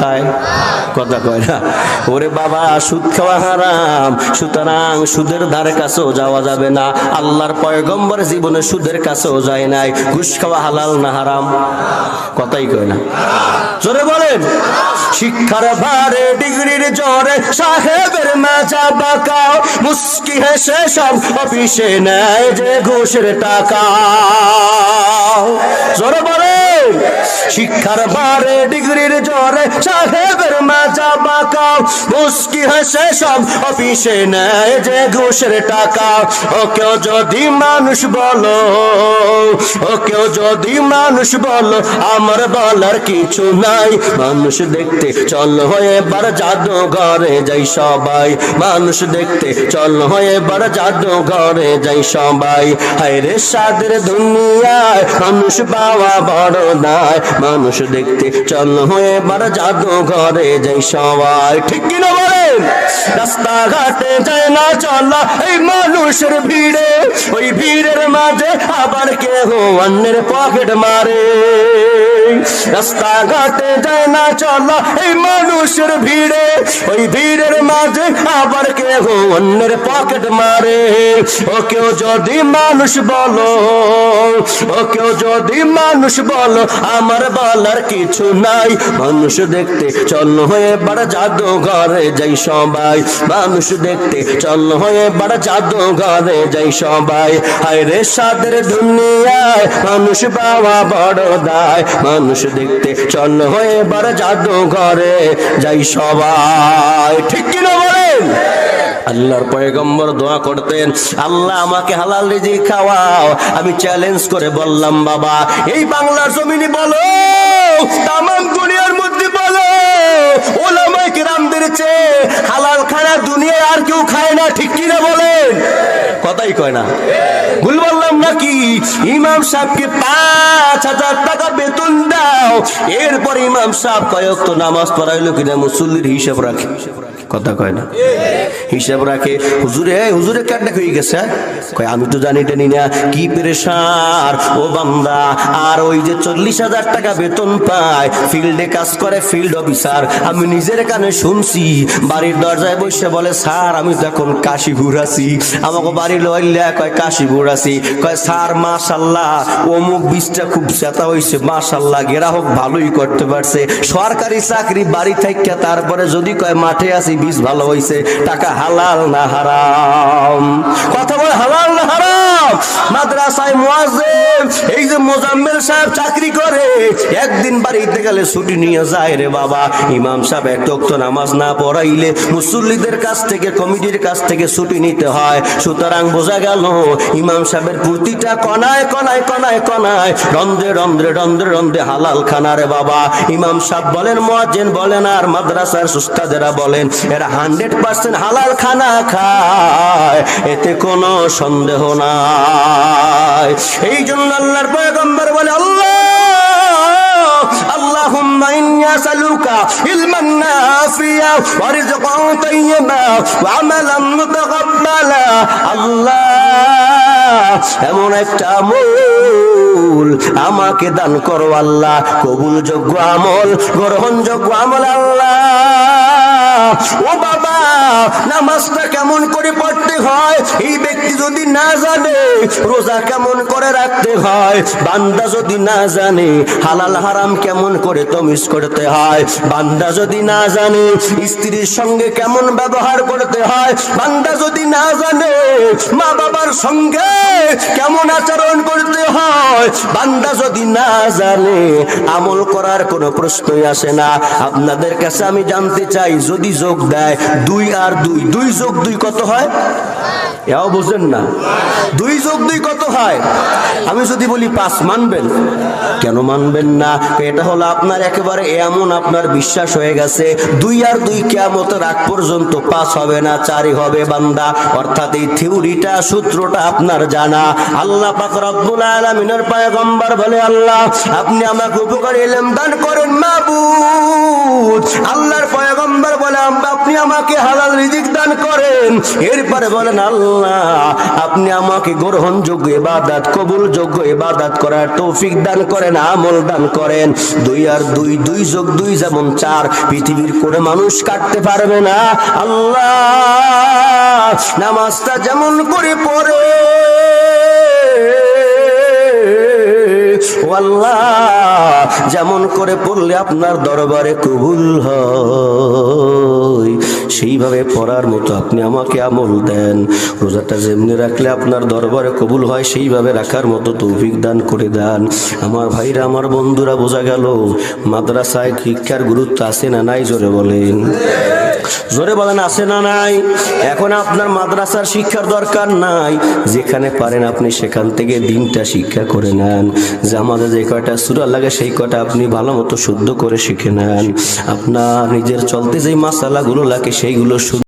খায়? কথা কয় না। ওরে বাবা, সুদ খাওয়া হারাম, সুতরাং সুদের ধারে কাছেও যাওয়া যাবে না। আল্লাহর পয়গম্বর জীবনে সুদের কাছেও যায় নাই। ঘুষ খাওয়া হালাল না হারাম? কথাই কয় না, জোরে বলেন। শিক্ষার ভারে ডিগ্রির জোরে সাহেবের মাজা বাঁকাও, মুস্কি হেসে সব অফিসে নেয় যে ঘুষের টাকা। জোরে বলেন। শিক্ষার ভারে ডিগ্রির জোরে সাহেবের মাজা বাঁকাও, মুস্কি হেসে সব অফিসে নেয় যে ঘুষের টাকা। ও কেউ যদি মানুষ বলো, ও কেউ যদি মানুষ বলো, আমার বলার কিছু নাই। মানুষ দেখতে চলো এবার জাদুঘরে যাই সবাই, মানুষ দেখতে চলো এবার জাদুঘরে যাই সবাই। হায় রে সাদের দুনিয়ায় মানুষ পাওয়া বড় দায়, মানুষ দেখতে চলো এবার জাদুঘরে যাই সবাই। ঠিক কিনা বলেন? রাস্তাঘাটে যায় না চলা এই মানুষের ভিড়ে, ওই ভিড়ের মাঝে আবার কেহ অন্যের পকেট মারে। রাস্তাঘাটে যায় না চলা এই মানুষের ভিড়ে, ওই ভিড়ের মাঝে আবার কেহ অন্যের পকেট মারে। ও কেউ যদি মানুষ বলো, ও কেউ যদি মানুষ বলো, আমার বলার কিছু নাই। মানুষ দেখতে চলো এবার জাদুঘরে যাই সবাই, মানুষ দেখতে চলো এবার জাদুঘরে যাই সবাই। হায় রে সাদের দুনিয়ায় মানুষ পাওয়া বড় দায়, মানুষ দেখতে চলো এবার জাদুঘরে যাই সবাই। ঠিক কিনা বলেন? আল্লাহর পয়গম্বর দোয়া করতেন, আল্লাহ আমাকে হালাল রিজিক খাওয়াও। আমি চ্যালেঞ্জ করে বললাম, বাবা এই বাংলার জমিনে বলো, তামাম দুনিয়ার মধ্যে বলো, ওলামায়ে কিরামদের চেয়ে হালাল খানা দুনিয়ায় আর কেউ খায় না। ঠিক কিনা বলেন? কথাই কয় না। ভুল বললাম নাকি? ইমাম সাহেবকে ৫,০০০ টাকা বেতন দাও, এরপর ইমাম সাহেব কয়েক তো নামাজ পড়াইলো কিনা মুসল্লির হিসাব রাখে। কথা কয় না, হিসাব রাখে। হুজুরে হুজুরে কাটটা হয়ে গেছে, কয় আমি তো জানি টানি না কি পেরেশান ও বান্দা। আর ওই যে ৪০,০০০ টাকা বেতন পায়, ফিল্ডে কাজ করে, ফিল্ড অফিসার। আমি নিজের কানে শুনছি, বাড়ির দরজায় বসে বলে, স্যার আমি তো এখন কাশীপুর আছি। আমাকে বাড়ি লইলা কয় কাশীপুর আছি, কয় স্যার মাশাআল্লাহ অমুক বীজটা খুব চেতা হইছে, মাশাআল্লাহ গ্রাহক ভালোই করতে পারছে। সরকারি চাকরি বাড়ি থেকে, তারপরে যদি কয় মাঠে আছি বীজ ভালো হইছে। টাকা হালাল না হারাম? কথা বলে হালাল না হারাম? মাদ্রাসায় মুয়াজ্জিন এই যে মোজাম্মেল সাহেব চাকরি করে, একদিন বাড়িতে গেলে ছুটি নিয়ে যায় রে বাবা। ইমাম সাহেব এক ওয়াক্ত নামাজ না পড়াইলে মুসল্লিদের কাছ থেকে, কমিটির কাছ থেকে ছুটি নিতে হয়। সুতরাং বোঝা গেল ইমাম সাহেবের প্রতিটা কণায় কণায় কণায় কণায়, রন্ধ্রে রন্ধ্রে রন্ধ্রে রন্ধ্রে হালাল খানা রে বাবা। ইমাম সাহেব বলেন, মুয়াজ্জিন বলেন, আর মাদ্রাসার উস্তাদেরা বলেন, এরা 100% হালাল খানা খায়, এতে কোনো সন্দেহ নাই। এই জন্য আল্লাহর পয়গম্বর বলে, আল্লাহুম্মা ইন্নী আসআলুকা ইলমান নাফিয়া ওয়া রিজকান তাইয়্যিবা ওয়া আমালান মুতাকাব্বালা। আল্লাহ এমন একটা আমল আমাকে দান করো আল্লাহ, কবুলযোগ্য আমল, গ্রহণযোগ্য আমল আল্লাহ। ও বাবা, নামাজটা কেমন করে পড়তে হয় এই ব্যক্তি যদি না জানে, রোজা কেমন করে রাখতে হয় বান্দা যদি না জানে, হালাল হারাম কেমন করে তমিজ করতে হয় বান্দা যদি না জানে, স্ত্রীর সঙ্গে কেমন ব্যবহার করতে হয় বান্দা যদি না জানে, মা বাবার সঙ্গে কেমন আচরণ করতে হয় বান্দা যদি না জানে, আমল করার কোনো প্রশ্নই আসে না। আপনাদের কাছে আমি জানতে চাই, যদি যোগ দেয় 2 আর 2, 2 যোগ 2 কত হয়? এও বুঝেন না? 2 যোগ 2 কত হয়? আমি যদি বলি 5, মানবেন? কেন মানবেন না? এটা হলো আপনার একেবারে এমন আপনার বিশ্বাস হয়ে গেছে 2 আর 2 কিয়ামতের আগ পর্যন্ত 5 হবে না, 4ই হবে বান্দা। অর্থাৎ এই থিওরিটা, সূত্রটা আপনার জানা। আল্লাহ পাক রব্বুল আলামিনের পয়গম্বর বলে, আল্লাহ আপনি আমাকে উপকারী ইলম দান করেন মাবুদ। আল্লাহর পয়গম্বর বলে, আপনি আমাকে হালাল হালাল রিজিক দান করেন। এরপরে বলেন আল্লাহ আপনি আমাকে গ্রহণযোগ্য ইবাদত, কবুলযোগ্য ইবাদত করার তৌফিক দান করেন, আমল দান করেন। 2 আর 2 2 যোগ 2 যেমন 4, পৃথিবীর কোনো মানুষ কাটতে পারবে না। আল্লাহ নামাজটা যেমন করে পড়ে ও আল্লাহ, যেমন করে পড়লে আপনার দরবারে কবুল হয় সেইভাবে পড়ার মতো আপনি আমাকে আমল দেন। রোজাটা যেমনি রাখলে আপনার দরবারে কবুল হয় সেইভাবে রাখার মতো তৌফিক দান করে দেন। আমার ভাইরা, আমার বন্ধুরা, বোঝা গেল মাদ্রাসায় শিক্ষার গুরুত্ব আছে না নাই? জোরে বলেন, জোরে বলেন, আছে না নাই? এখন আপনার মাদ্রাসার শিক্ষার দরকার নাই, যেখানে পারেন আপনি সেখান থেকে দিনটা শিক্ষা করে নেন। যে আমাদের যে কয়টা সূরা লাগে সেই কয়টা আপনি ভালো মতো শুদ্ধ করে শিখে নেন। আপনার নিজের চলতে যে মাসালাগুলো লাগে সেইগুলো